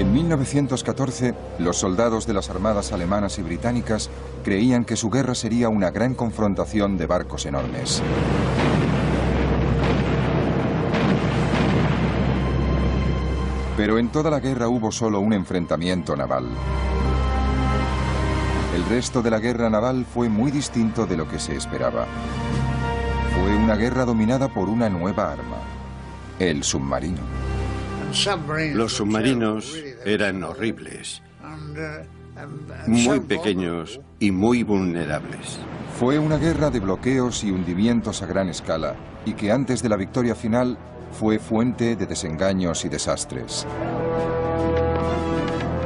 En 1914, los soldados de las armadas alemanas y británicas creían que su guerra sería una gran confrontación de barcos enormes. Pero en toda la guerra hubo solo un enfrentamiento naval. El resto de la guerra naval fue muy distinto de lo que se esperaba. Fue una guerra dominada por una nueva arma, el submarino. Los submarinos eran horribles, muy pequeños y muy vulnerables. Fue una guerra de bloqueos y hundimientos a gran escala, y que antes de la victoria final fue fuente de desengaños y desastres.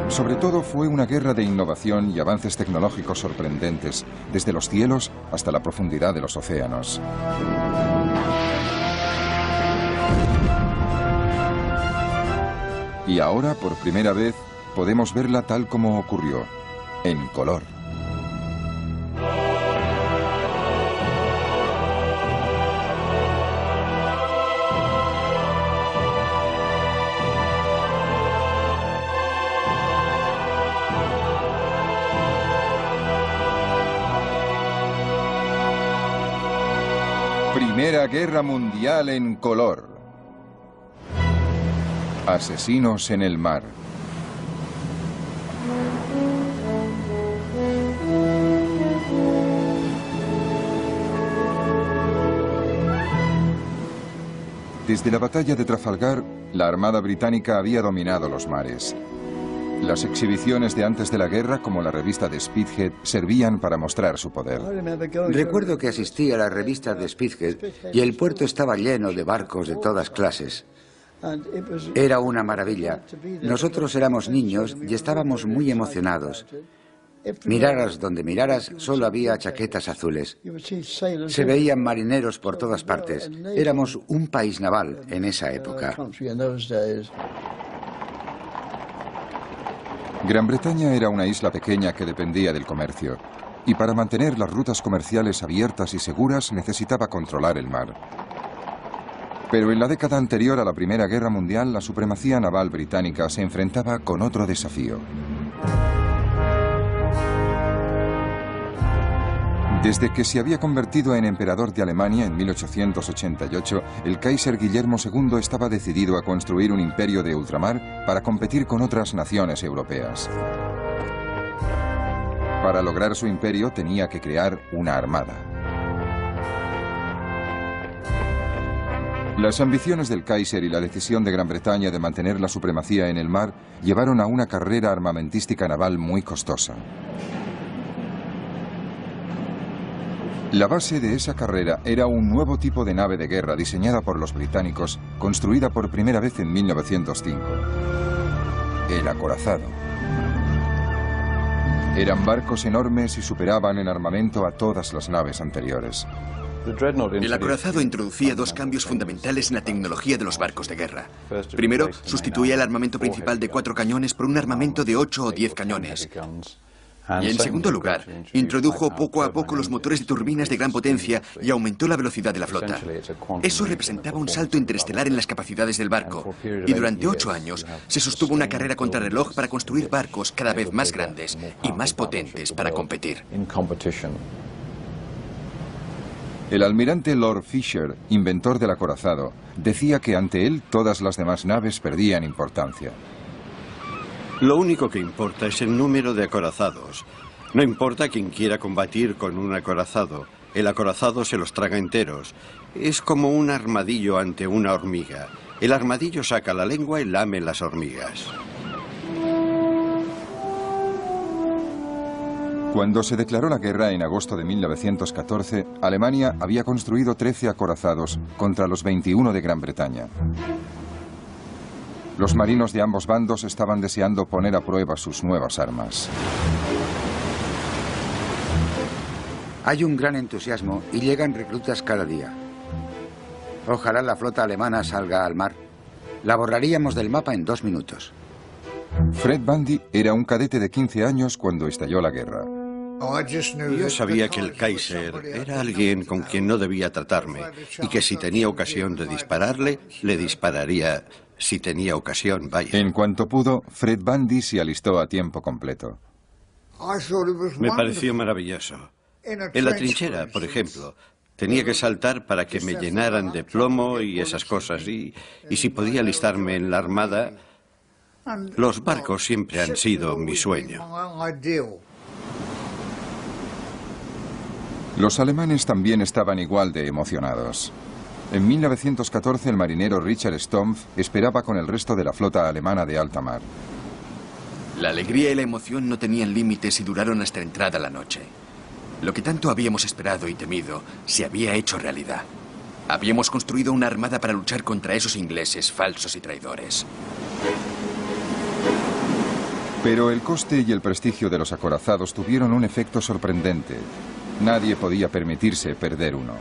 Sobre todo fue una guerra de innovación y avances tecnológicos sorprendentes, desde los cielos hasta la profundidad de los océanos. Y ahora, por primera vez, podemos verla tal como ocurrió, en color. Primera Guerra Mundial en color. Asesinos en el mar. Desde la batalla de Trafalgar, la Armada británica había dominado los mares. Las exhibiciones de antes de la guerra, como la revista de Spithead, servían para mostrar su poder. Recuerdo que asistí a la revista de Spithead y el puerto estaba lleno de barcos de todas clases. Era una maravilla. Nosotros éramos niños y estábamos muy emocionados. Miraras donde miraras, solo había chaquetas azules. Se veían marineros por todas partes. Éramos un país naval en esa época. Gran Bretaña era una isla pequeña que dependía del comercio, y para mantener las rutas comerciales abiertas y seguras necesitaba controlar el mar. Pero en la década anterior a la Primera Guerra Mundial, la supremacía naval británica se enfrentaba con otro desafío. Desde que se había convertido en emperador de Alemania en 1888, el Kaiser Guillermo II estaba decidido a construir un imperio de ultramar para competir con otras naciones europeas. Para lograr su imperio tenía que crear una armada. Las ambiciones del Kaiser y la decisión de Gran Bretaña de mantener la supremacía en el mar llevaron a una carrera armamentística naval muy costosa. La base de esa carrera era un nuevo tipo de nave de guerra diseñada por los británicos, construida por primera vez en 1905. El acorazado. Eran barcos enormes y superaban en armamento a todas las naves anteriores. El acorazado introducía dos cambios fundamentales en la tecnología de los barcos de guerra. Primero, sustituía el armamento principal de 4 cañones por un armamento de 8 o 10 cañones. Y en segundo lugar, introdujo poco a poco los motores de turbinas de gran potencia y aumentó la velocidad de la flota. Eso representaba un salto interestelar en las capacidades del barco, y durante 8 años se sostuvo una carrera contrarreloj para construir barcos cada vez más grandes y más potentes para competir. El almirante Lord Fisher, inventor del acorazado, decía que ante él todas las demás naves perdían importancia. Lo único que importa es el número de acorazados. No importa quien quiera combatir con un acorazado. El acorazado se los traga enteros. Es como un armadillo ante una hormiga. El armadillo saca la lengua y lame las hormigas. Cuando se declaró la guerra en agosto de 1914, Alemania había construido 13 acorazados contra los 21 de Gran Bretaña. Los marinos de ambos bandos estaban deseando poner a prueba sus nuevas armas. Hay un gran entusiasmo y llegan reclutas cada día. Ojalá la flota alemana salga al mar. La borraríamos del mapa en 2 minutos. Fred Bundy era un cadete de 15 años cuando estalló la guerra. Yo sabía que el Kaiser era alguien con quien no debía tratarme y que si tenía ocasión de dispararle, le dispararía si tenía ocasión, vaya. En cuanto pudo, Fred Bundy se alistó a tiempo completo. Me pareció maravilloso. En la trinchera, por ejemplo, tenía que saltar para que me llenaran de plomo y esas cosas. Y si podía alistarme en la armada, los barcos siempre han sido mi sueño. Los alemanes también estaban igual de emocionados. En 1914 el marinero Richard Stumpf esperaba con el resto de la flota alemana de alta mar. La alegría y la emoción no tenían límites y duraron hasta entrada la noche. Lo que tanto habíamos esperado y temido se había hecho realidad. Habíamos construido una armada para luchar contra esos ingleses falsos y traidores. Pero el coste y el prestigio de los acorazados tuvieron un efecto sorprendente. Nadie podía permitirse perder uno.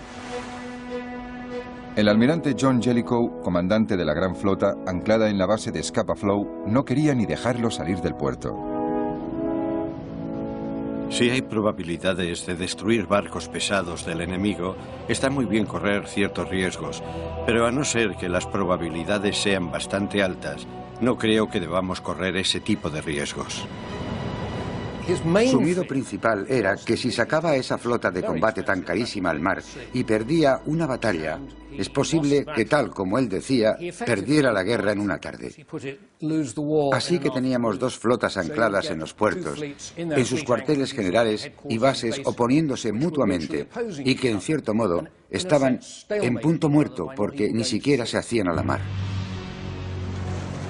El almirante John Jellicoe, comandante de la Gran Flota, anclada en la base de Scapa Flow, no quería ni dejarlo salir del puerto. Si hay probabilidades de destruir barcos pesados del enemigo, está muy bien correr ciertos riesgos, pero a no ser que las probabilidades sean bastante altas, no creo que debamos correr ese tipo de riesgos. Su miedo principal era que si sacaba esa flota de combate tan carísima al mar y perdía una batalla, es posible que, tal como él decía, perdiera la guerra en una tarde. Así que teníamos dos flotas ancladas en los puertos, en sus cuarteles generales y bases oponiéndose mutuamente, y que en cierto modo estaban en punto muerto porque ni siquiera se hacían a la mar.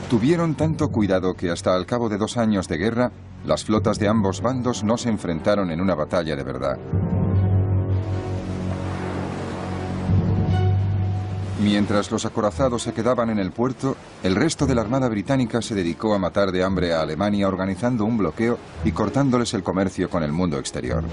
Tuvieron tanto cuidado que hasta al cabo de 2 años de guerra, las flotas de ambos bandos no se enfrentaron en una batalla de verdad. Mientras los acorazados se quedaban en el puerto, el resto de la Armada Británica se dedicó a matar de hambre a Alemania organizando un bloqueo y cortándoles el comercio con el mundo exterior.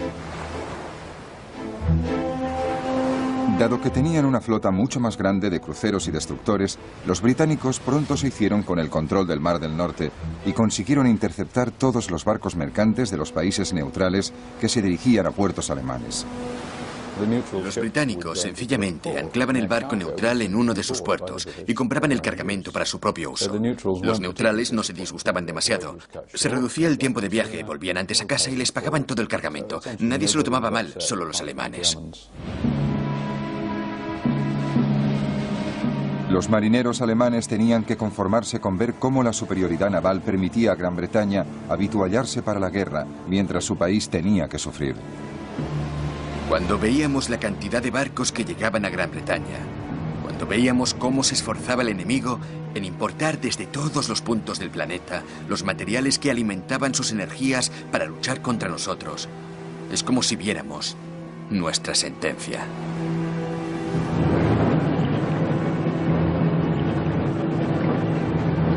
Dado que tenían una flota mucho más grande de cruceros y destructores, los británicos pronto se hicieron con el control del Mar del Norte y consiguieron interceptar todos los barcos mercantes de los países neutrales que se dirigían a puertos alemanes. Los británicos sencillamente anclaban el barco neutral en uno de sus puertos y compraban el cargamento para su propio uso. Los neutrales no se disgustaban demasiado. Se reducía el tiempo de viaje, volvían antes a casa y les pagaban todo el cargamento. Nadie se lo tomaba mal, solo los alemanes. Los marineros alemanes tenían que conformarse con ver cómo la superioridad naval permitía a Gran Bretaña habituallarse para la guerra, mientras su país tenía que sufrir. Cuando veíamos la cantidad de barcos que llegaban a Gran Bretaña, cuando veíamos cómo se esforzaba el enemigo en importar desde todos los puntos del planeta los materiales que alimentaban sus energías para luchar contra nosotros, es como si viéramos nuestra sentencia.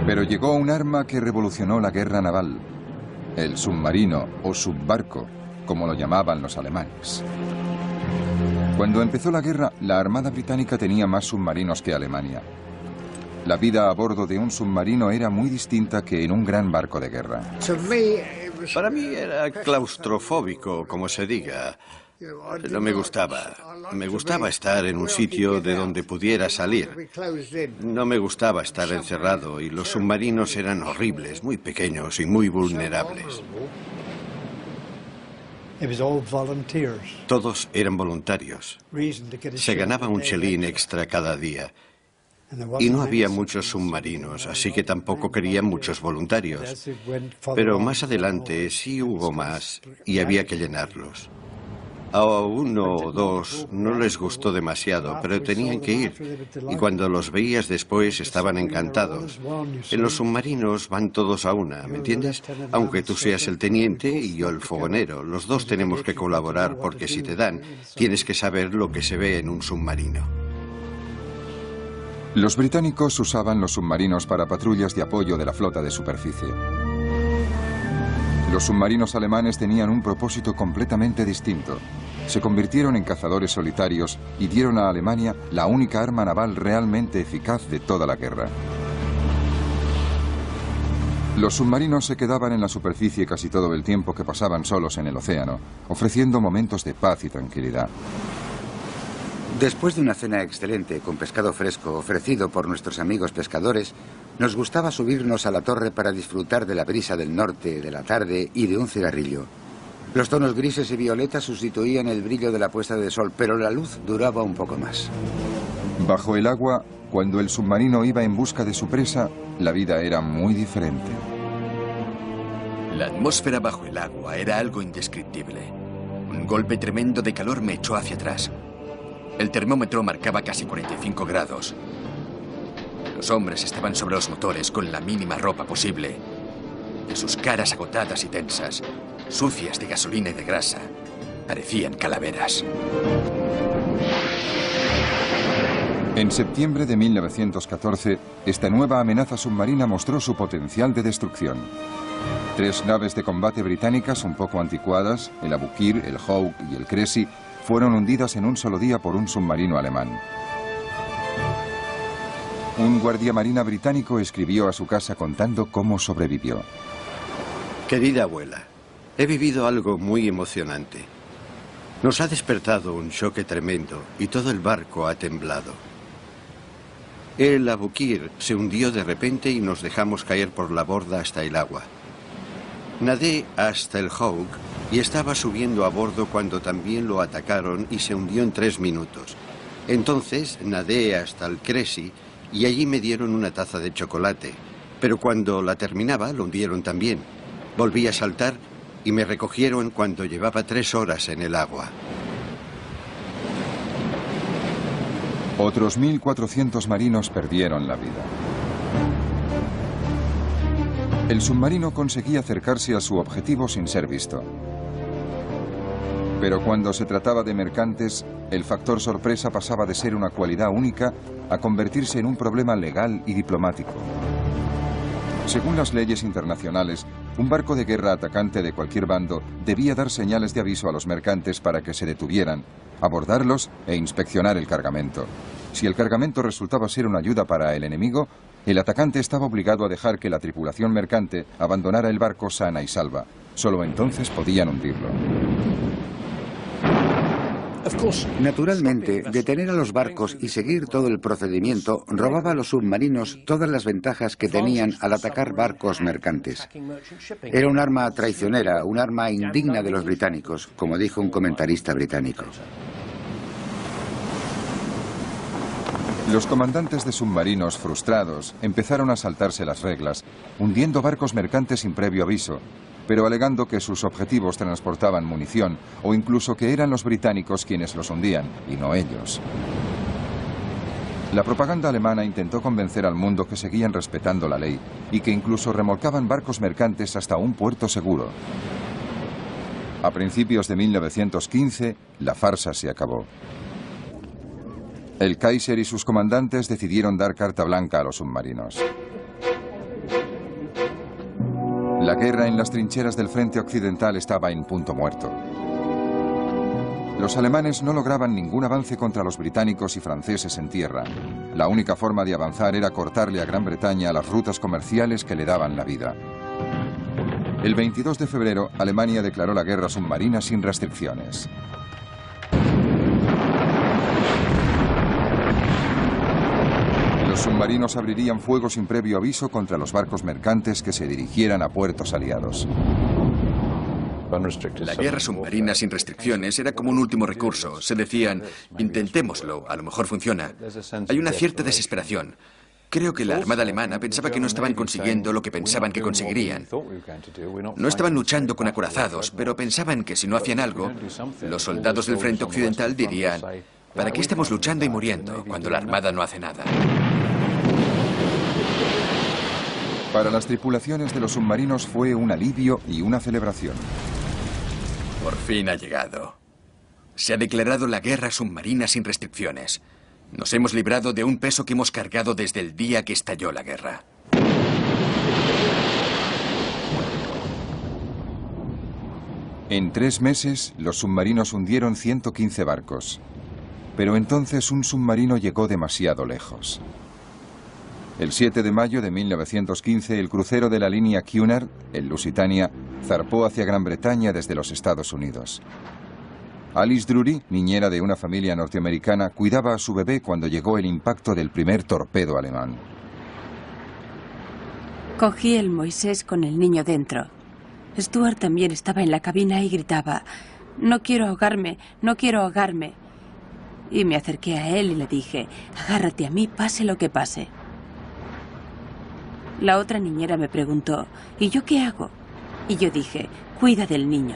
Pero llegó un arma que revolucionó la guerra naval, el submarino o subbarco, como lo llamaban los alemanes. Cuando empezó la guerra, la Armada Británica tenía más submarinos que Alemania. La vida a bordo de un submarino era muy distinta que en un gran barco de guerra. Para mí era claustrofóbico, como se diga. No me gustaba. Me gustaba estar en un sitio de donde pudiera salir. No me gustaba estar encerrado y los submarinos eran horribles, muy pequeños y muy vulnerables. Todos eran voluntarios. Se ganaba un chelín extra cada día. Y no había muchos submarinos, así que tampoco querían muchos voluntarios. Pero más adelante sí hubo más y había que llenarlos. A 1 o 2 no les gustó demasiado, pero tenían que ir. Y cuando los veías después estaban encantados. En los submarinos van todos a una, ¿me entiendes? Aunque tú seas el teniente y yo el fogonero, los dos tenemos que colaborar porque si te dan, tienes que saber lo que se ve en un submarino. Los británicos usaban los submarinos para patrullas de apoyo de la flota de superficie. Los submarinos alemanes tenían un propósito completamente distinto. Se convirtieron en cazadores solitarios y dieron a Alemania la única arma naval realmente eficaz de toda la guerra. Los submarinos se quedaban en la superficie casi todo el tiempo que pasaban solos en el océano, ofreciendo momentos de paz y tranquilidad. Después de una cena excelente con pescado fresco ofrecido por nuestros amigos pescadores, nos gustaba subirnos a la torre para disfrutar de la brisa del norte, de la tarde y de un cigarrillo. Los tonos grises y violetas sustituían el brillo de la puesta de sol, pero la luz duraba un poco más. Bajo el agua, cuando el submarino iba en busca de su presa, la vida era muy diferente. La atmósfera bajo el agua era algo indescriptible. Un golpe tremendo de calor me echó hacia atrás. El termómetro marcaba casi 45 grados. Los hombres estaban sobre los motores con la mínima ropa posible. Y sus caras agotadas y tensas, sucias de gasolina y de grasa, parecían calaveras. En septiembre de 1914, esta nueva amenaza submarina mostró su potencial de destrucción. 3 naves de combate británicas un poco anticuadas, el Aboukir, el Hawk y el Cressy, fueron hundidas en un solo día por un submarino alemán. Un guardia marina británico escribió a su casa contando cómo sobrevivió. Querida abuela, he vivido algo muy emocionante. Nos ha despertado un choque tremendo y todo el barco ha temblado. El Aboukir se hundió de repente y nos dejamos caer por la borda hasta el agua. Nadé hasta el Hawk y estaba subiendo a bordo cuando también lo atacaron y se hundió en 3 minutos. Entonces nadé hasta el Cressy y allí me dieron una taza de chocolate, pero cuando la terminaba lo hundieron también. Volví a saltar y me recogieron cuando llevaba 3 horas en el agua. Otros 1.400 marinos perdieron la vida. El submarino conseguía acercarse a su objetivo sin ser visto. Pero cuando se trataba de mercantes, el factor sorpresa pasaba de ser una cualidad única a convertirse en un problema legal y diplomático. Según las leyes internacionales, un barco de guerra atacante de cualquier bando debía dar señales de aviso a los mercantes para que se detuvieran, abordarlos e inspeccionar el cargamento. Si el cargamento resultaba ser una ayuda para el enemigo, el atacante estaba obligado a dejar que la tripulación mercante abandonara el barco sana y salva. Solo entonces podían hundirlo. Naturalmente, detener a los barcos y seguir todo el procedimiento robaba a los submarinos todas las ventajas que tenían al atacar barcos mercantes. Era un arma traicionera, un arma indigna de los británicos, como dijo un comentarista británico. Los comandantes de submarinos, frustrados, empezaron a saltarse las reglas, hundiendo barcos mercantes sin previo aviso, pero alegando que sus objetivos transportaban munición o incluso que eran los británicos quienes los hundían y no ellos. La propaganda alemana intentó convencer al mundo que seguían respetando la ley y que incluso remolcaban barcos mercantes hasta un puerto seguro. A principios de 1915, la farsa se acabó. El Kaiser y sus comandantes decidieron dar carta blanca a los submarinos. La guerra en las trincheras del frente occidental estaba en punto muerto. Los alemanes no lograban ningún avance contra los británicos y franceses en tierra. La única forma de avanzar era cortarle a Gran Bretaña las rutas comerciales que le daban la vida. El 22 de febrero, Alemania declaró la guerra submarina sin restricciones. Los submarinos abrirían fuego sin previo aviso contra los barcos mercantes que se dirigieran a puertos aliados. La guerra submarina sin restricciones era como un último recurso. Se decían, intentémoslo, a lo mejor funciona. Hay una cierta desesperación. Creo que la Armada alemana pensaba que no estaban consiguiendo lo que pensaban que conseguirían. No estaban luchando con acorazados, pero pensaban que si no hacían algo, los soldados del frente occidental dirían, ¿para qué estamos luchando y muriendo cuando la Armada no hace nada? Para las tripulaciones de los submarinos fue un alivio y una celebración. Por fin ha llegado. Se ha declarado la guerra submarina sin restricciones. Nos hemos librado de un peso que hemos cargado desde el día que estalló la guerra. En 3 meses, los submarinos hundieron 115 barcos. Pero entonces un submarino llegó demasiado lejos. El 7 de mayo de 1915, el crucero de la línea Cunard, el Lusitania, zarpó hacia Gran Bretaña desde los Estados Unidos. Alice Drury, niñera de una familia norteamericana, cuidaba a su bebé cuando llegó el impacto del primer torpedo alemán. Cogí el Moisés con el niño dentro. Stuart también estaba en la cabina y gritaba: «No quiero ahogarme, no quiero ahogarme». Y me acerqué a él y le dije: «Agárrate a mí, pase lo que pase». La otra niñera me preguntó: «¿Y yo qué hago?». Y yo dije: «Cuida del niño».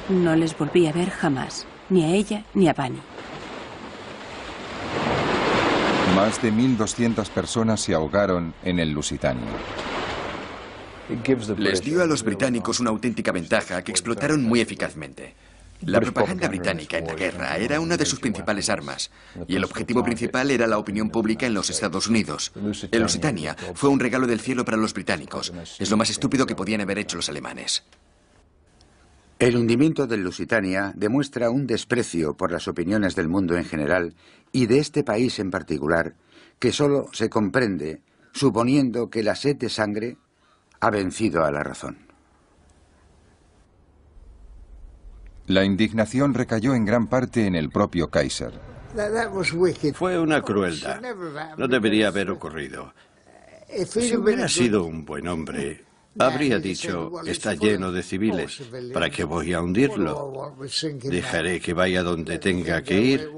No les volví a ver jamás, ni a ella ni a Bunny. Más de 1.200 personas se ahogaron en el Lusitania. Les dio a los británicos una auténtica ventaja que explotaron muy eficazmente. La propaganda británica en la guerra era una de sus principales armas, y el objetivo principal era la opinión pública en los Estados Unidos. El Lusitania fue un regalo del cielo para los británicos. Es lo más estúpido que podían haber hecho los alemanes. El hundimiento del Lusitania demuestra un desprecio por las opiniones del mundo en general y de este país en particular, que solo se comprende suponiendo que la sed de sangre ha vencido a la razón. La indignación recayó en gran parte en el propio Kaiser. Fue una crueldad. No debería haber ocurrido. Si hubiera sido un buen hombre, habría dicho: está lleno de civiles, ¿para qué voy a hundirlo? Dejaré que vaya donde tenga que ir.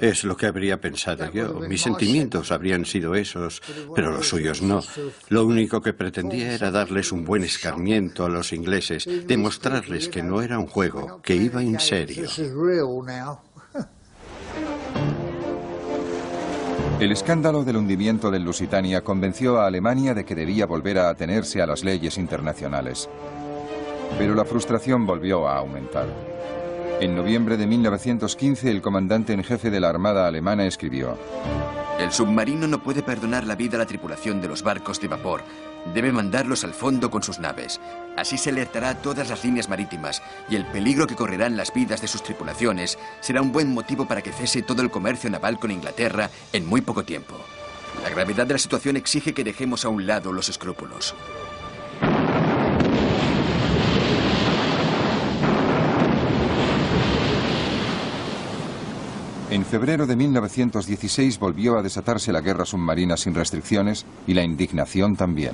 Es lo que habría pensado yo. Mis sentimientos habrían sido esos, pero los suyos no. Lo único que pretendía era darles un buen escarmiento a los ingleses, demostrarles que no era un juego, que iba en serio. El escándalo del hundimiento del Lusitania convenció a Alemania de que debía volver a atenerse a las leyes internacionales. Pero la frustración volvió a aumentar. En noviembre de 1915, el comandante en jefe de la Armada alemana escribió: El submarino no puede perdonar la vida a la tripulación de los barcos de vapor. Debe mandarlos al fondo con sus naves. Así se alertará a todas las líneas marítimas y el peligro que correrán las vidas de sus tripulaciones será un buen motivo para que cese todo el comercio naval con Inglaterra en muy poco tiempo. La gravedad de la situación exige que dejemos a un lado los escrúpulos. En febrero de 1916 volvió a desatarse la guerra submarina sin restricciones y la indignación también.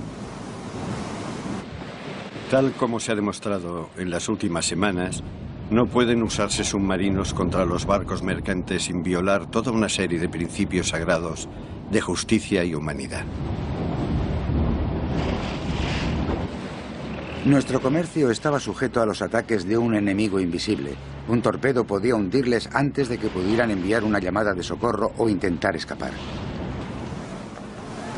Tal como se ha demostrado en las últimas semanas, no pueden usarse submarinos contra los barcos mercantes sin violar toda una serie de principios sagrados de justicia y humanidad. Nuestro comercio estaba sujeto a los ataques de un enemigo invisible. Un torpedo podía hundirles antes de que pudieran enviar una llamada de socorro o intentar escapar.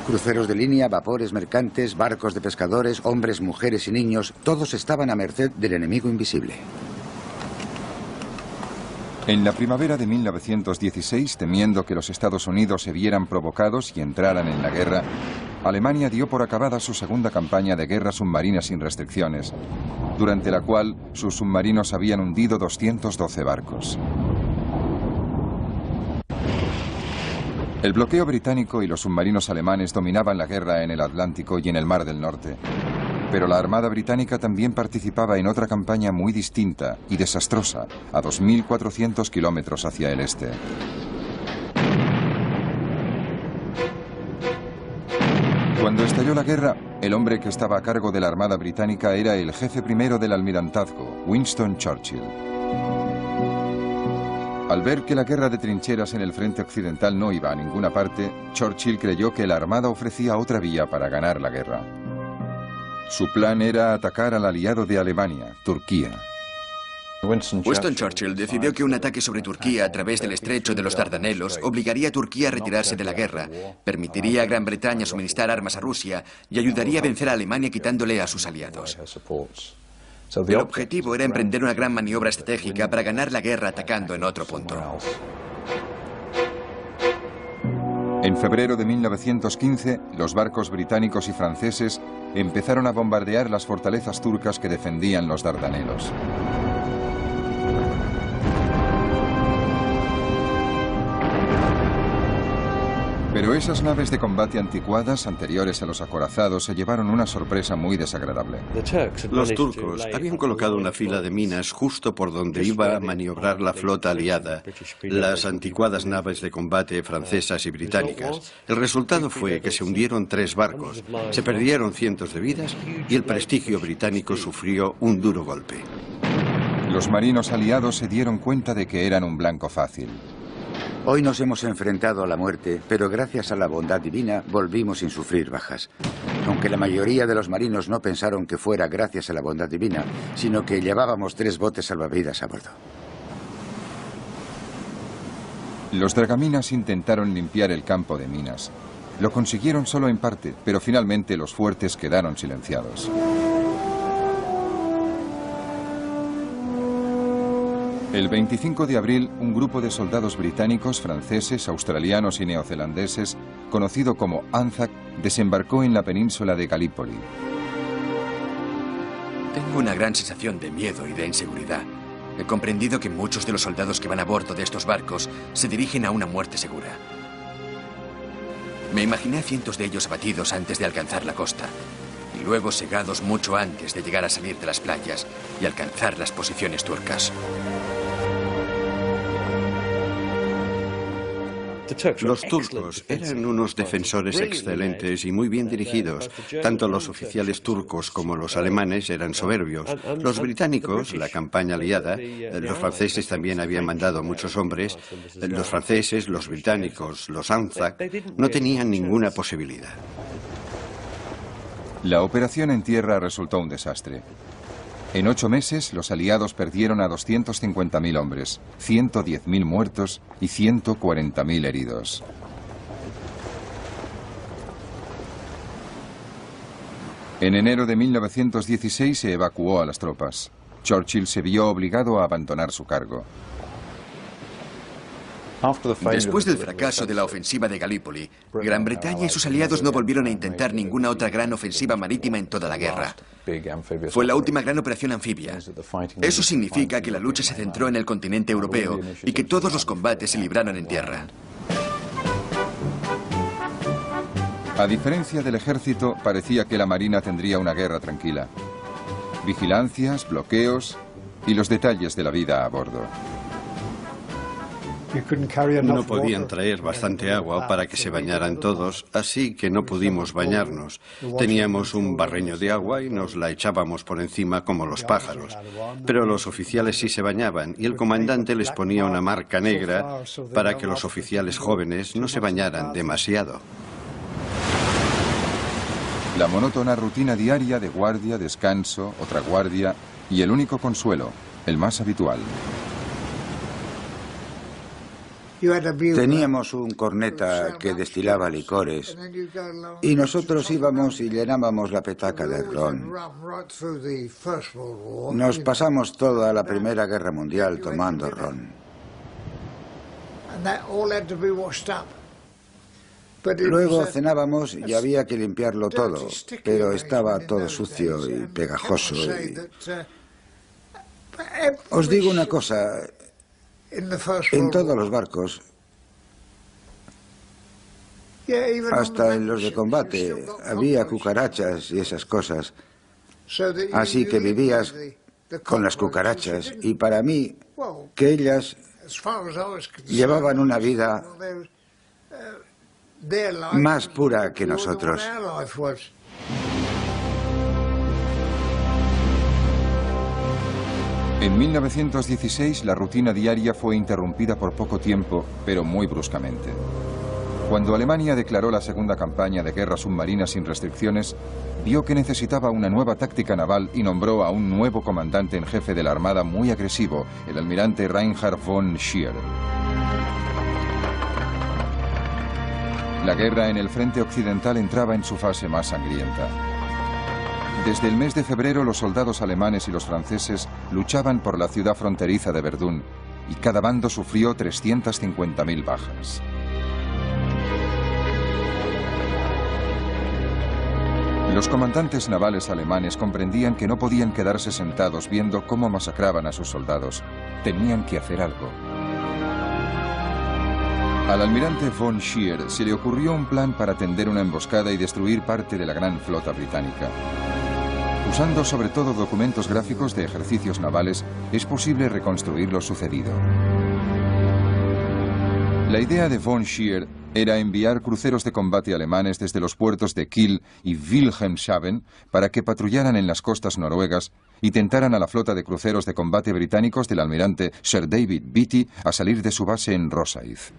Cruceros de línea, vapores mercantes, barcos de pescadores, hombres, mujeres y niños, todos estaban a merced del enemigo invisible. En la primavera de 1916, temiendo que los Estados Unidos se vieran provocados y entraran en la guerra, Alemania dio por acabada su segunda campaña de guerra submarina sin restricciones, durante la cual sus submarinos habían hundido 212 barcos. El bloqueo británico y los submarinos alemanes dominaban la guerra en el Atlántico y en el Mar del Norte. Pero la Armada Británica también participaba en otra campaña muy distinta y desastrosa, a 2.400 kilómetros hacia el este. Cuando estalló la guerra, el hombre que estaba a cargo de la Armada Británica era el jefe primero del almirantazgo, Winston Churchill. Al ver que la guerra de trincheras en el frente occidental no iba a ninguna parte, Churchill creyó que la Armada ofrecía otra vía para ganar la guerra. Su plan era atacar al aliado de Alemania, Turquía. Winston Churchill decidió que un ataque sobre Turquía a través del estrecho de los Dardanelos obligaría a Turquía a retirarse de la guerra, permitiría a Gran Bretaña suministrar armas a Rusia y ayudaría a vencer a Alemania quitándole a sus aliados. El objetivo era emprender una gran maniobra estratégica para ganar la guerra atacando en otro punto. En febrero de 1915, los barcos británicos y franceses empezaron a bombardear las fortalezas turcas que defendían los Dardanelos. Pero esas naves de combate anticuadas, anteriores a los acorazados, se llevaron una sorpresa muy desagradable. Los turcos habían colocado una fila de minas justo por donde iba a maniobrar la flota aliada, las anticuadas naves de combate francesas y británicas. El resultado fue que se hundieron 3 barcos, se perdieron cientos de vidas y el prestigio británico sufrió un duro golpe. Los marinos aliados se dieron cuenta de que eran un blanco fácil. Hoy nos hemos enfrentado a la muerte, pero gracias a la bondad divina volvimos sin sufrir bajas. Aunque la mayoría de los marinos no pensaron que fuera gracias a la bondad divina, sino que llevábamos 3 botes salvavidas a bordo. Los dragaminas intentaron limpiar el campo de minas. Lo consiguieron solo en parte, pero finalmente los fuertes quedaron silenciados. El 25 de abril, un grupo de soldados británicos, franceses, australianos y neozelandeses, conocido como ANZAC, desembarcó en la península de Galípoli. Tengo una gran sensación de miedo y de inseguridad. He comprendido que muchos de los soldados que van a bordo de estos barcos se dirigen a una muerte segura. Me imaginé a cientos de ellos abatidos antes de alcanzar la costa, y luego segados mucho antes de llegar a salir de las playas y alcanzar las posiciones turcas. Los turcos eran unos defensores excelentes y muy bien dirigidos. Tanto los oficiales turcos como los alemanes eran soberbios. Los británicos, la campaña aliada, los franceses también habían mandado muchos hombres. Los franceses, los británicos, los ANZAC, no tenían ninguna posibilidad. La operación en tierra resultó un desastre. En 8 meses, los aliados perdieron a 250.000 hombres, 110.000 muertos y 140.000 heridos. En enero de 1916 se evacuó a las tropas. Churchill se vio obligado a abandonar su cargo. Después del fracaso de la ofensiva de Galípoli, Gran Bretaña y sus aliados no volvieron a intentar ninguna otra gran ofensiva marítima en toda la guerra. Fue la última gran operación anfibia. Eso significa que la lucha se centró en el continente europeo y que todos los combates se libraron en tierra. A diferencia del ejército, parecía que la marina tendría una guerra tranquila. Vigilancias, bloqueos y los detalles de la vida a bordo. No podían traer bastante agua para que se bañaran todos, así que no pudimos bañarnos. Teníamos un barreño de agua y nos la echábamos por encima como los pájaros. Pero los oficiales sí se bañaban y el comandante les ponía una marca negra para que los oficiales jóvenes no se bañaran demasiado. La monótona rutina diaria de guardia, descanso, otra guardia y el único consuelo, el más habitual. Teníamos un corneta que destilaba licores y nosotros íbamos y llenábamos la petaca de ron. Nos pasamos toda la Primera Guerra Mundial tomando ron. Luego cenábamos y había que limpiarlo todo, pero estaba todo sucio y pegajoso. Os digo una cosa. En todos los barcos, hasta en los de combate, había cucarachas y esas cosas. Así que vivías con las cucarachas y para mí, que ellas llevaban una vida más pura que nosotros. En 1916 la rutina diaria fue interrumpida por poco tiempo, pero muy bruscamente. Cuando Alemania declaró la segunda campaña de guerra submarina sin restricciones, vio que necesitaba una nueva táctica naval y nombró a un nuevo comandante en jefe de la Armada muy agresivo, el almirante Reinhard von Scheer. La guerra en el frente occidental entraba en su fase más sangrienta. Desde el mes de febrero los soldados alemanes y los franceses luchaban por la ciudad fronteriza de Verdún y cada bando sufrió 350.000 bajas. Los comandantes navales alemanes comprendían que no podían quedarse sentados viendo cómo masacraban a sus soldados. Tenían que hacer algo. Al almirante von Scheer se le ocurrió un plan para tender una emboscada y destruir parte de la gran flota británica. Usando sobre todo documentos gráficos de ejercicios navales, es posible reconstruir lo sucedido. La idea de von Scheer era enviar cruceros de combate alemanes desde los puertos de Kiel y Wilhelmshaven para que patrullaran en las costas noruegas y tentaran a la flota de cruceros de combate británicos del almirante Sir David Beatty a salir de su base en Rosyth.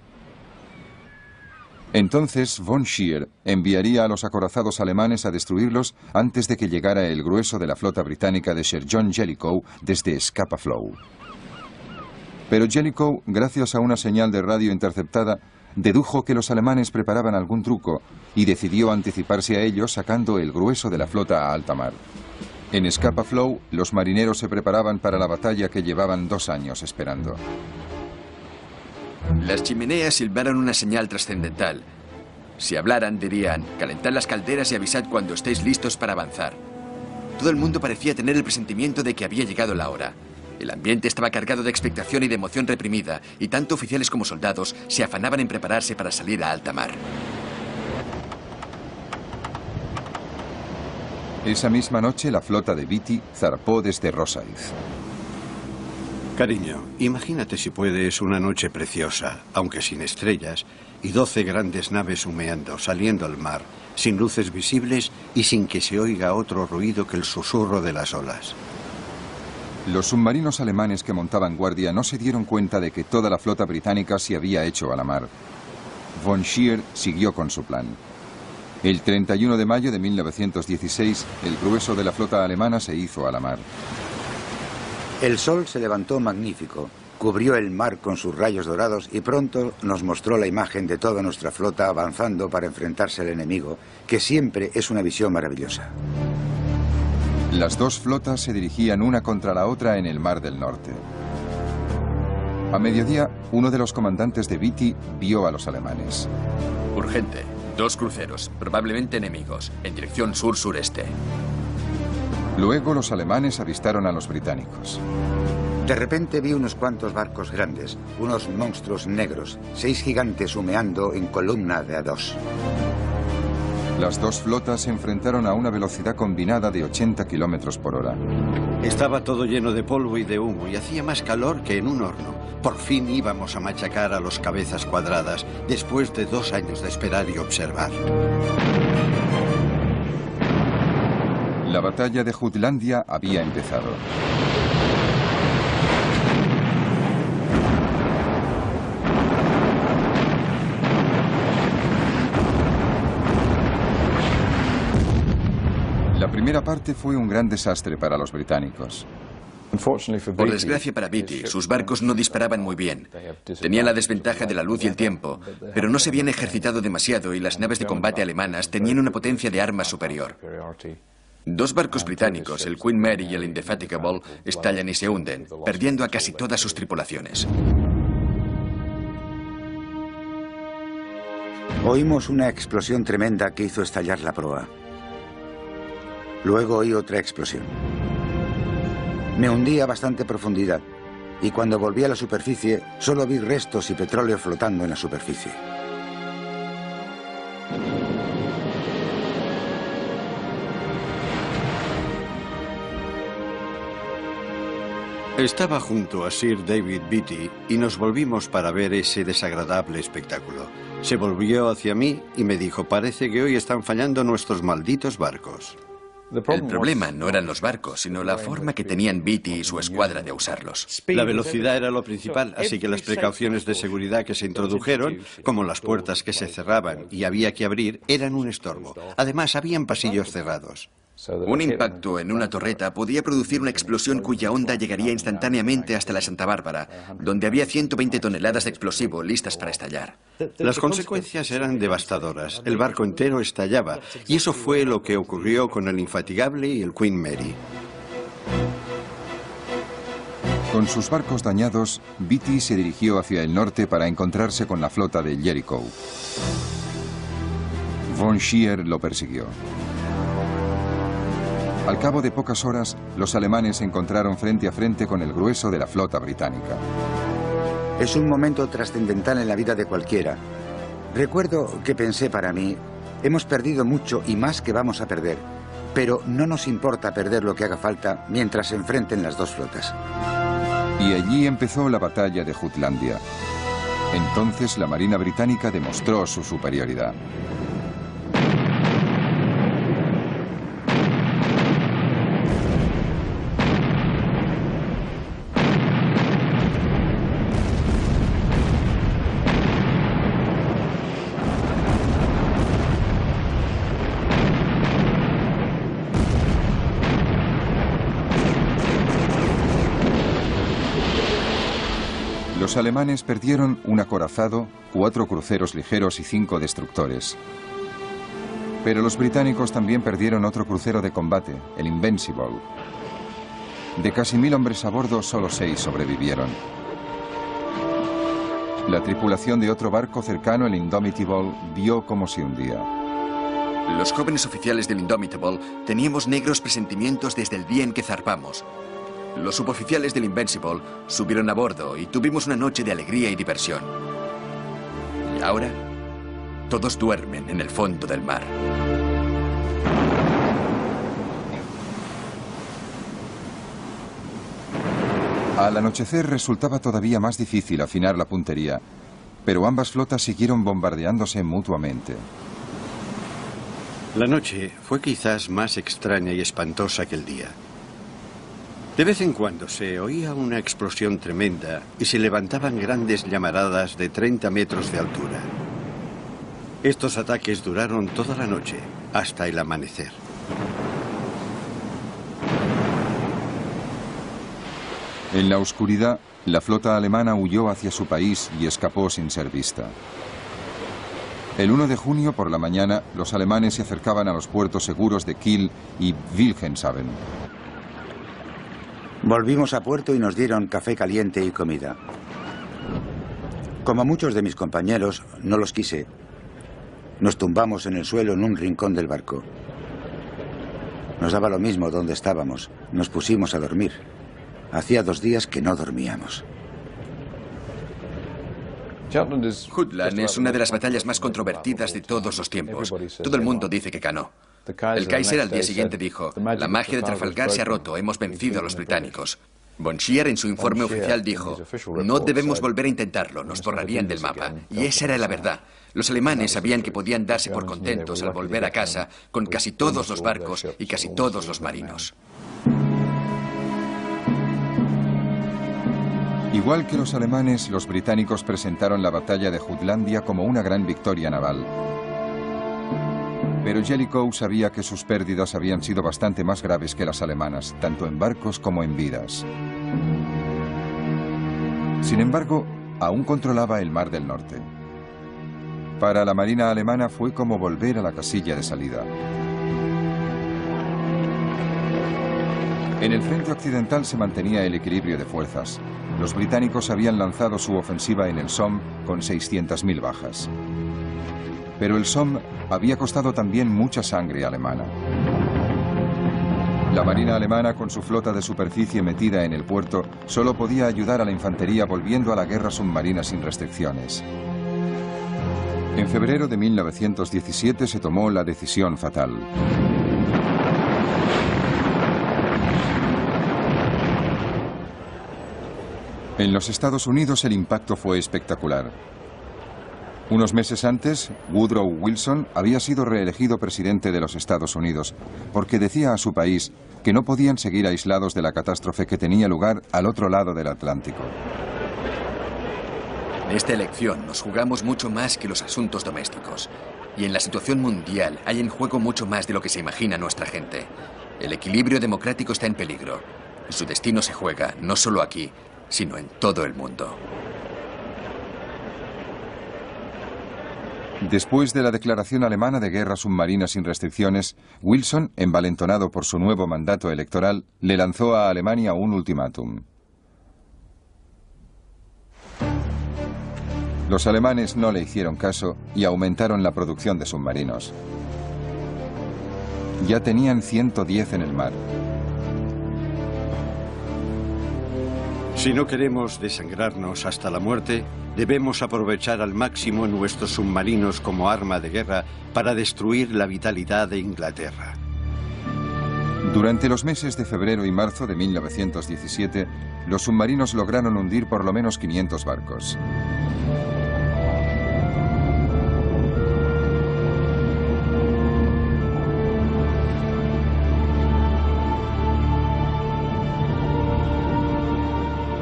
Entonces von Scheer enviaría a los acorazados alemanes a destruirlos antes de que llegara el grueso de la flota británica de Sir John Jellicoe desde Scapa Flow. Pero Jellicoe, gracias a una señal de radio interceptada, dedujo que los alemanes preparaban algún truco y decidió anticiparse a ellos sacando el grueso de la flota a alta mar. En Scapa Flow, los marineros se preparaban para la batalla que llevaban 2 años esperando. Las chimeneas silbaron una señal trascendental. Si hablaran, dirían: calentad las calderas y avisad cuando estéis listos para avanzar. Todo el mundo parecía tener el presentimiento de que había llegado la hora. El ambiente estaba cargado de expectación y de emoción reprimida, y tanto oficiales como soldados se afanaban en prepararse para salir a alta mar. Esa misma noche, la flota de Beatty zarpó desde Rosyth. Cariño, imagínate si puedes una noche preciosa, aunque sin estrellas, y 12 grandes naves humeando, saliendo al mar, sin luces visibles y sin que se oiga otro ruido que el susurro de las olas. Los submarinos alemanes que montaban guardia no se dieron cuenta de que toda la flota británica se había hecho a la mar. Von Scheer siguió con su plan. El 31 de mayo de 1916, el grueso de la flota alemana se hizo a la mar. El sol se levantó magnífico, cubrió el mar con sus rayos dorados y pronto nos mostró la imagen de toda nuestra flota avanzando para enfrentarse al enemigo, que siempre es una visión maravillosa. Las 2 flotas se dirigían una contra la otra en el Mar del Norte. A mediodía, uno de los comandantes de Beatty vio a los alemanes. Urgente. 2 cruceros, probablemente enemigos, en dirección sur-sureste. Luego los alemanes avistaron a los británicos. De repente vi unos cuantos barcos grandes, unos monstruos negros, 6 gigantes humeando en columna de a 2. Las 2 flotas se enfrentaron a una velocidad combinada de 80 kilómetros por hora. Estaba todo lleno de polvo y de humo y hacía más calor que en un horno. Por fin íbamos a machacar a los cabezas cuadradas después de 2 años de esperar y observar. La batalla de Jutlandia había empezado. La primera parte fue un gran desastre para los británicos. Por desgracia para Beatty, sus barcos no disparaban muy bien. Tenían la desventaja de la luz y el tiempo, pero no se habían ejercitado demasiado y las naves de combate alemanas tenían una potencia de armas superior. 2 barcos británicos, el Queen Mary y el Indefatigable, estallan y se hunden, perdiendo a casi todas sus tripulaciones. Oímos una explosión tremenda que hizo estallar la proa. Luego oí otra explosión. Me hundí a bastante profundidad y cuando volví a la superficie solo vi restos y petróleo flotando en la superficie. Estaba junto a Sir David Beatty y nos volvimos para ver ese desagradable espectáculo. Se volvió hacia mí y me dijo: parece que hoy están fallando nuestros malditos barcos. El problema no eran los barcos, sino la forma que tenían Beatty y su escuadra de usarlos. La velocidad era lo principal, así que las precauciones de seguridad que se introdujeron, como las puertas que se cerraban y había que abrir, eran un estorbo. Además, habían pasillos cerrados. Un impacto en una torreta podía producir una explosión cuya onda llegaría instantáneamente hasta la Santa Bárbara, donde había 120 toneladas de explosivo listas para estallar. Las consecuencias eran devastadoras. El barco entero estallaba, y eso fue lo que ocurrió con el Infatigable y el Queen Mary. Con sus barcos dañados, Beatty se dirigió hacia el norte para encontrarse con la flota de Jellicoe. Von Scheer lo persiguió. Al cabo de pocas horas, los alemanes se encontraron frente a frente con el grueso de la flota británica. Es un momento trascendental en la vida de cualquiera. Recuerdo que pensé para mí, hemos perdido mucho y más que vamos a perder, pero no nos importa perder lo que haga falta mientras se enfrenten las dos flotas. Y allí empezó la batalla de Jutlandia. Entonces la Marina británica demostró su superioridad. Los alemanes perdieron un acorazado, 4 cruceros ligeros y 5 destructores. Pero los británicos también perdieron otro crucero de combate, el Invincible. De casi 1000 hombres a bordo, solo 6 sobrevivieron. La tripulación de otro barco cercano, el Indomitable, vio cómo se hundía. Los jóvenes oficiales del Indomitable teníamos negros presentimientos desde el día en que zarpamos. Los suboficiales del Invincible subieron a bordo y tuvimos una noche de alegría y diversión. Y ahora, todos duermen en el fondo del mar. Al anochecer resultaba todavía más difícil afinar la puntería, pero ambas flotas siguieron bombardeándose mutuamente. La noche fue quizás más extraña y espantosa que el día. De vez en cuando se oía una explosión tremenda y se levantaban grandes llamaradas de 30 metros de altura. Estos ataques duraron toda la noche, hasta el amanecer. En la oscuridad, la flota alemana huyó hacia su país y escapó sin ser vista. El 1 de junio por la mañana, los alemanes se acercaban a los puertos seguros de Kiel y Wilhelmshaven. Volvimos a puerto y nos dieron café caliente y comida. Como muchos de mis compañeros, no los quise. Nos tumbamos en el suelo en un rincón del barco. Nos daba lo mismo donde estábamos. Nos pusimos a dormir. Hacía 2 días que no dormíamos. Jutland es una de las batallas más controvertidas de todos los tiempos. Todo el mundo dice que ganó. El Kaiser al día siguiente dijo, la magia de Trafalgar se ha roto, hemos vencido a los británicos. Von Scheer en su informe oficial dijo, no debemos volver a intentarlo, nos borrarían del mapa. Y esa era la verdad. Los alemanes sabían que podían darse por contentos al volver a casa con casi todos los barcos y casi todos los marinos. Igual que los alemanes, los británicos presentaron la batalla de Jutlandia como una gran victoria naval. Pero Jellicoe sabía que sus pérdidas habían sido bastante más graves que las alemanas, tanto en barcos como en vidas. Sin embargo, aún controlaba el Mar del Norte. Para la Marina alemana fue como volver a la casilla de salida. En el frente occidental se mantenía el equilibrio de fuerzas. Los británicos habían lanzado su ofensiva en el Somme con 600.000 bajas. Pero el Somme había costado también mucha sangre alemana. La Marina alemana, con su flota de superficie metida en el puerto, solo podía ayudar a la infantería volviendo a la guerra submarina sin restricciones. En febrero de 1917 se tomó la decisión fatal. En los Estados Unidos el impacto fue espectacular. Unos meses antes, Woodrow Wilson había sido reelegido presidente de los Estados Unidos porque decía a su país que no podían seguir aislados de la catástrofe que tenía lugar al otro lado del Atlántico. En esta elección nos jugamos mucho más que los asuntos domésticos. Y en la situación mundial hay en juego mucho más de lo que se imagina nuestra gente. El equilibrio democrático está en peligro. Y su destino se juega no solo aquí, sino en todo el mundo. Después de la declaración alemana de guerra submarina sin restricciones, Wilson, envalentonado por su nuevo mandato electoral, le lanzó a Alemania un ultimátum. Los alemanes no le hicieron caso y aumentaron la producción de submarinos. Ya tenían 110 en el mar. Si no queremos desangrarnos hasta la muerte, debemos aprovechar al máximo nuestros submarinos como arma de guerra para destruir la vitalidad de Inglaterra. Durante los meses de febrero y marzo de 1917, los submarinos lograron hundir por lo menos 500 barcos.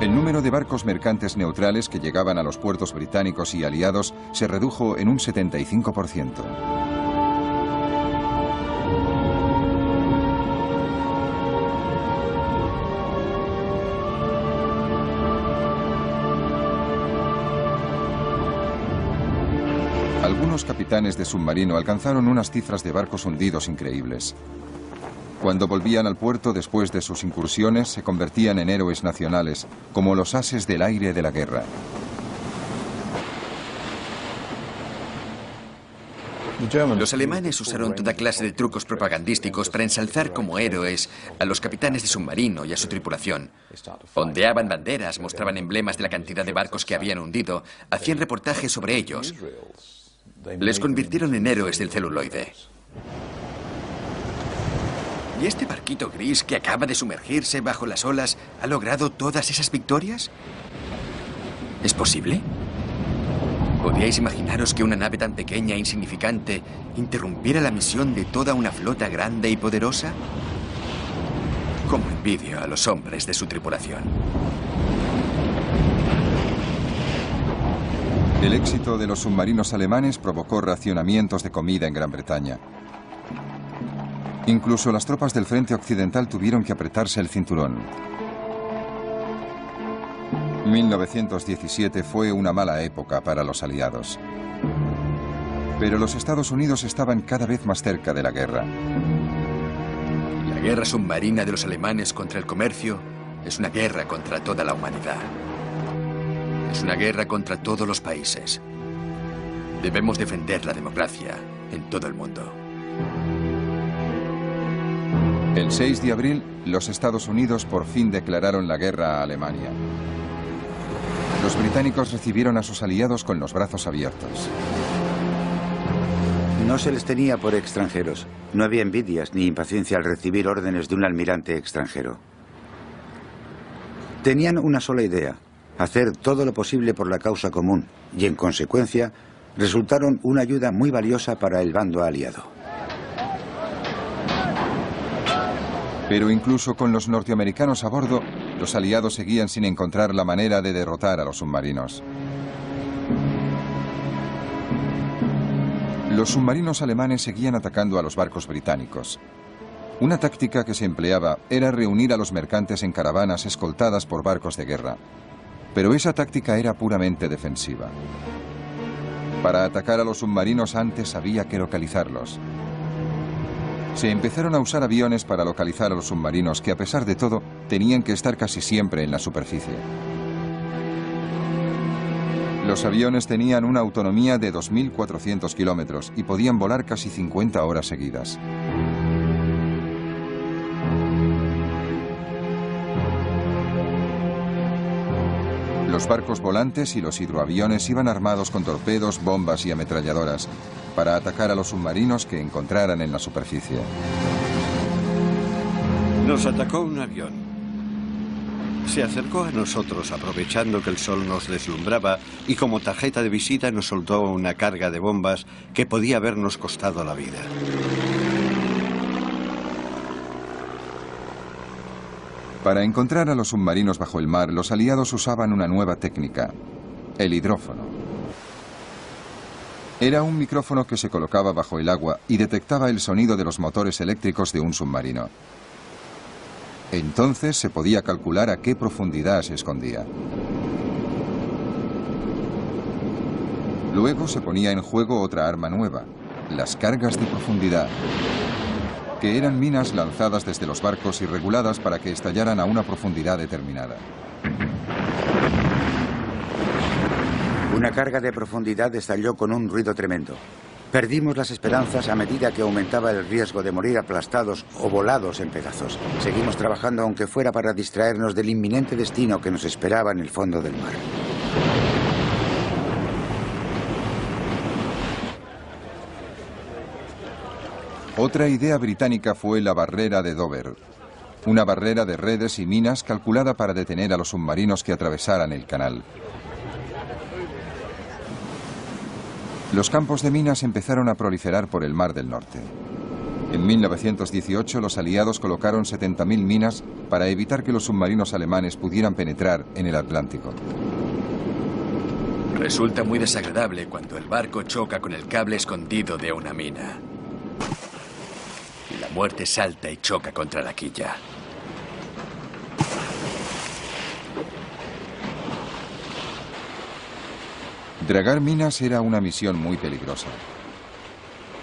El número de barcos mercantes neutrales que llegaban a los puertos británicos y aliados se redujo en un 75%. Algunos capitanes de submarino alcanzaron unas cifras de barcos hundidos increíbles. Cuando volvían al puerto después de sus incursiones, se convertían en héroes nacionales, como los ases del aire de la guerra. Los alemanes usaron toda clase de trucos propagandísticos para ensalzar como héroes a los capitanes de submarino y a su tripulación. Ondeaban banderas, mostraban emblemas de la cantidad de barcos que habían hundido, hacían reportajes sobre ellos. Les convirtieron en héroes del celuloide. ¿Y este barquito gris que acaba de sumergirse bajo las olas ha logrado todas esas victorias? ¿Es posible? ¿Podríais imaginaros que una nave tan pequeña e insignificante interrumpiera la misión de toda una flota grande y poderosa? Cómo envidio a los hombres de su tripulación. El éxito de los submarinos alemanes provocó racionamientos de comida en Gran Bretaña. Incluso las tropas del frente occidental tuvieron que apretarse el cinturón. 1917 fue una mala época para los aliados. Pero los Estados Unidos estaban cada vez más cerca de la guerra. La guerra submarina de los alemanes contra el comercio es una guerra contra toda la humanidad. Es una guerra contra todos los países. Debemos defender la democracia en todo el mundo. El 6 de abril, los Estados Unidos por fin declararon la guerra a Alemania. Los británicos recibieron a sus aliados con los brazos abiertos. No se les tenía por extranjeros. No había envidias ni impaciencia al recibir órdenes de un almirante extranjero. Tenían una sola idea: hacer todo lo posible por la causa común, y en consecuencia resultaron una ayuda muy valiosa para el bando aliado. Pero incluso con los norteamericanos a bordo, los aliados seguían sin encontrar la manera de derrotar a los submarinos. Los submarinos alemanes seguían atacando a los barcos británicos. Una táctica que se empleaba era reunir a los mercantes en caravanas escoltadas por barcos de guerra. Pero esa táctica era puramente defensiva. Para atacar a los submarinos antes había que localizarlos. Se empezaron a usar aviones para localizar a los submarinos que, a pesar de todo, tenían que estar casi siempre en la superficie. Los aviones tenían una autonomía de 2.400 kilómetros y podían volar casi 50 horas seguidas. Los barcos volantes y los hidroaviones iban armados con torpedos, bombas y ametralladoras para atacar a los submarinos que encontraran en la superficie. Nos atacó un avión. Se acercó a nosotros aprovechando que el sol nos deslumbraba y como tarjeta de visita nos soltó una carga de bombas que podía habernos costado la vida. Para encontrar a los submarinos bajo el mar, los aliados usaban una nueva técnica: el hidrófono. Era un micrófono que se colocaba bajo el agua y detectaba el sonido de los motores eléctricos de un submarino. Entonces se podía calcular a qué profundidad se escondía. Luego se ponía en juego otra arma nueva: las cargas de profundidad, que eran minas lanzadas desde los barcos y reguladas para que estallaran a una profundidad determinada. Una carga de profundidad estalló con un ruido tremendo. Perdimos las esperanzas a medida que aumentaba el riesgo de morir aplastados o volados en pedazos. Seguimos trabajando aunque fuera para distraernos del inminente destino que nos esperaba en el fondo del mar. Otra idea británica fue la barrera de Dover, una barrera de redes y minas calculada para detener a los submarinos que atravesaran el canal. Los campos de minas empezaron a proliferar por el Mar del Norte. En 1918 los aliados colocaron 70.000 minas para evitar que los submarinos alemanes pudieran penetrar en el Atlántico. Resulta muy desagradable cuando el barco choca con el cable escondido de una mina. Y la muerte salta y choca contra la quilla. Dragar minas era una misión muy peligrosa.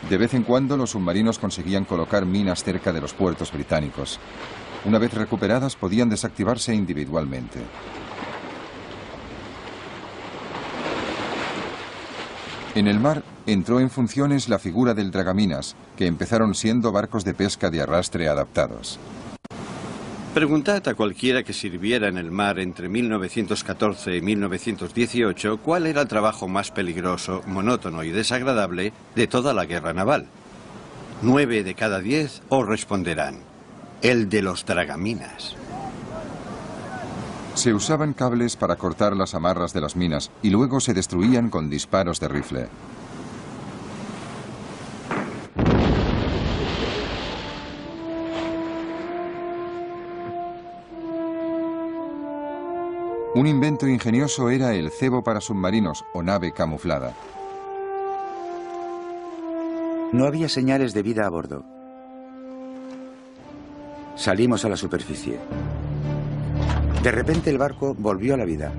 De vez en cuando los submarinos conseguían colocar minas cerca de los puertos británicos. Una vez recuperadas podían desactivarse individualmente. En el mar entró en funciones la figura del dragaminas, que empezaron siendo barcos de pesca de arrastre adaptados. Preguntad a cualquiera que sirviera en el mar entre 1914 y 1918 cuál era el trabajo más peligroso, monótono y desagradable de toda la guerra naval. 9 de cada 10 os responderán: el de los dragaminas. Se usaban cables para cortar las amarras de las minas y luego se destruían con disparos de rifle. Un invento ingenioso era el cebo para submarinos o nave camuflada. No había señales de vida a bordo. Salimos a la superficie. De repente el barco volvió a la vida.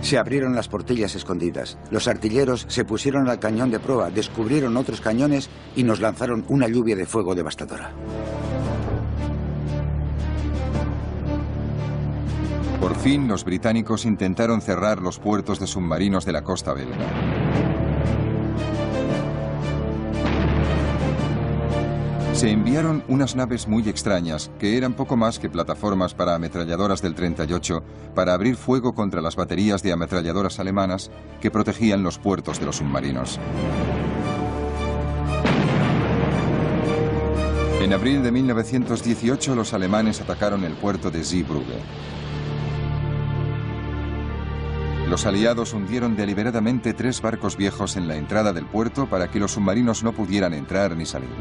Se abrieron las portillas escondidas. Los artilleros se pusieron al cañón de proa, descubrieron otros cañones y nos lanzaron una lluvia de fuego devastadora. Por fin, los británicos intentaron cerrar los puertos de submarinos de la costa belga. Se enviaron unas naves muy extrañas, que eran poco más que plataformas para ametralladoras del 38, para abrir fuego contra las baterías de ametralladoras alemanas que protegían los puertos de los submarinos. En abril de 1918, los alemanes atacaron el puerto de Zeebrugge. Los aliados hundieron deliberadamente 3 barcos viejos en la entrada del puerto para que los submarinos no pudieran entrar ni salir.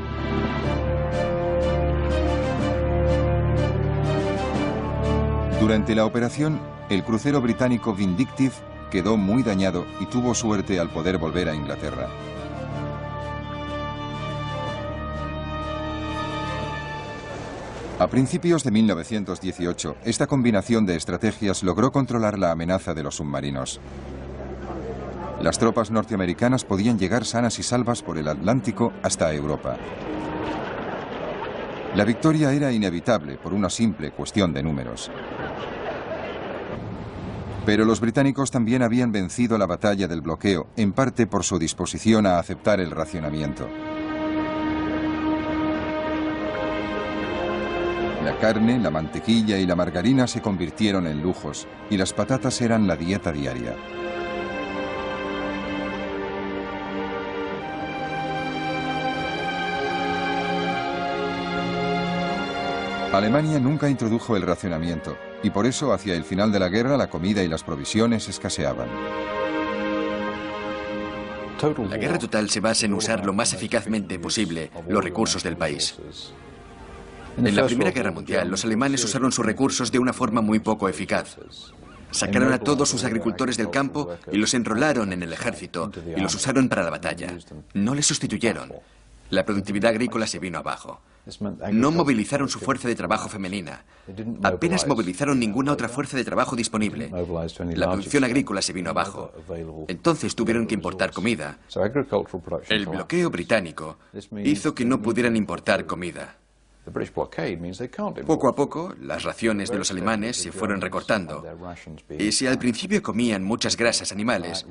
Durante la operación, el crucero británico Vindictive quedó muy dañado y tuvo suerte al poder volver a Inglaterra. A principios de 1918, esta combinación de estrategias logró controlar la amenaza de los submarinos. Las tropas norteamericanas podían llegar sanas y salvas por el Atlántico hasta Europa. La victoria era inevitable por una simple cuestión de números. Pero los británicos también habían vencido la batalla del bloqueo, en parte por su disposición a aceptar el racionamiento. La carne, la mantequilla y la margarina se convirtieron en lujos, y las patatas eran la dieta diaria. Alemania nunca introdujo el racionamiento, y por eso hacia el final de la guerra la comida y las provisiones escaseaban. La guerra total se basa en usar lo más eficazmente posible los recursos del país. En la Primera Guerra Mundial, los alemanes usaron sus recursos de una forma muy poco eficaz. Sacaron a todos sus agricultores del campo y los enrolaron en el ejército y los usaron para la batalla. No les sustituyeron. La productividad agrícola se vino abajo. No movilizaron su fuerza de trabajo femenina. Apenas movilizaron ninguna otra fuerza de trabajo disponible. La producción agrícola se vino abajo. Entonces tuvieron que importar comida. El bloqueo británico hizo que no pudieran importar comida. Poco a poco, las raciones de los alemanes se fueron recortando. Y si al principio comían muchas grasas animales,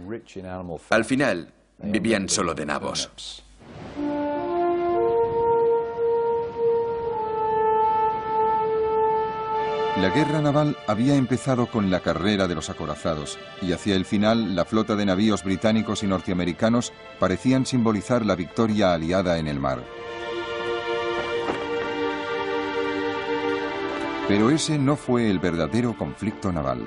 al final vivían solo de nabos. La guerra naval había empezado con la carrera de los acorazados y hacia el final la flota de navíos británicos y norteamericanos parecían simbolizar la victoria aliada en el mar. Pero ese no fue el verdadero conflicto naval.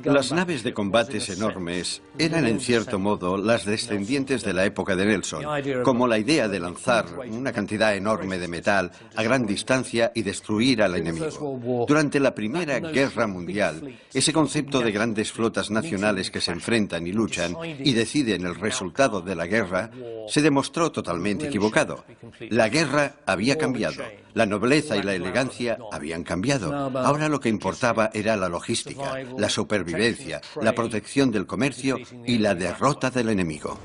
Las naves de combates enormes eran en cierto modo las descendientes de la época de Nelson, como la idea de lanzar una cantidad enorme de metal a gran distancia y destruir al enemigo. Durante la Primera Guerra Mundial, ese concepto de grandes flotas nacionales que se enfrentan y luchan y deciden el resultado de la guerra se demostró totalmente equivocado. La guerra había cambiado, la nobleza y la elegancia habían cambiado. Ahora lo que importaba era la logística, la supervivencia, la protección del comercio y la derrota del enemigo.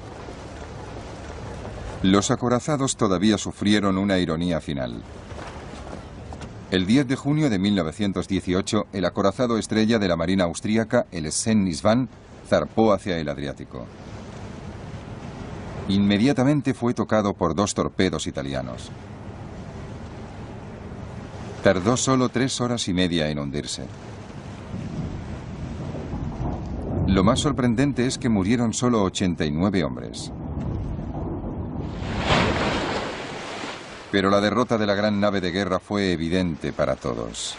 Los acorazados todavía sufrieron una ironía final. El 10 de junio de 1918, el acorazado estrella de la Marina austríaca, el Sven-Nisvan, zarpó hacia el Adriático. Inmediatamente fue tocado por 2 torpedos italianos. Tardó solo 3 horas y media en hundirse. Lo más sorprendente es que murieron solo 89 hombres. Pero la derrota de la gran nave de guerra fue evidente para todos.